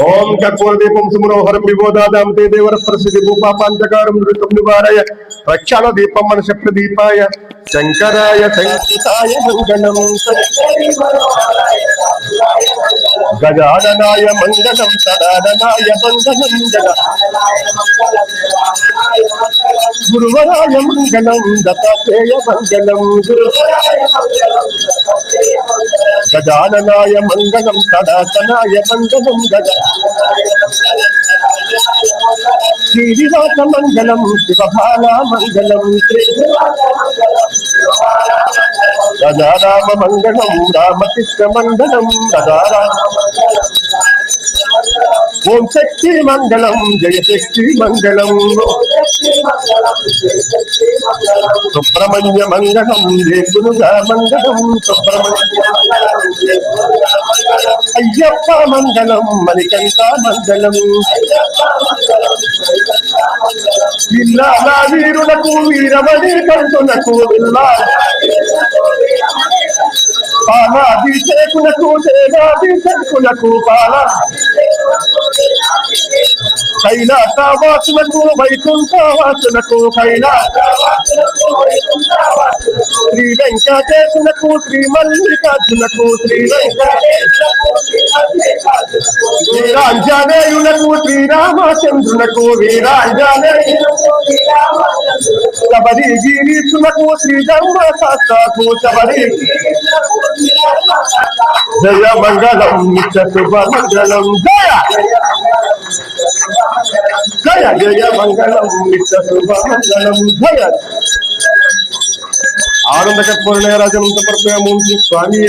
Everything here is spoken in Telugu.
ఓం కర్పూరదీపం సుమనోహరం విబోధాదాం తే దేవర ప్రసిద్ధి భూపాపాంతకారం నృతం నివారయ ప్రక్షాళ దీపం మనస ప్రదీపాయ శంకరాయ సంకృతాయ మంగళం గజాననాయ మంగళం సదాననాయ మంగళం గురువరాయ మంగళం దత్తాత్రేయ మంగళం గజాననాయ మంగళం సదాసనాయ మంగళం శ్రీనివాస మంగళం శివభాల మంగళం రాజారామ మంగళం రామకృష్ణ మంగళం రాజారామ ఓం శక్తి మంగళం జయ శక్తి మంగళం సుబ్రహ్మణ్య మంగళం రేపునుగా మంగళం సుబ్రహ్మణ్య అయ్యప్ప మంగళం మణికంఠ మంగళం ఇల్లాల వీరులకు వీరమణి కంటునకు పాలాభిషేకులకు దేవాభిషేకులకు పాల కైలాసవాసులకు వైకుంఠవాసులకు శ్రీ వెంకటేశులకు శ్రీ మల్లికార్జునకు వీరాంజనేయులకు శ్రీరామచంద్రునకు శబరి గిరీశులకు శ్రీ ధర్మశాస్త్రకు శబరి జయ మంగళం నిత్య శుభ మంగళం జయ జయ జయ మంగళం నిత్య శుభ మంగళం జయ ఆనంద కర్పూరరాజనం సమర్పయామి స్వామి.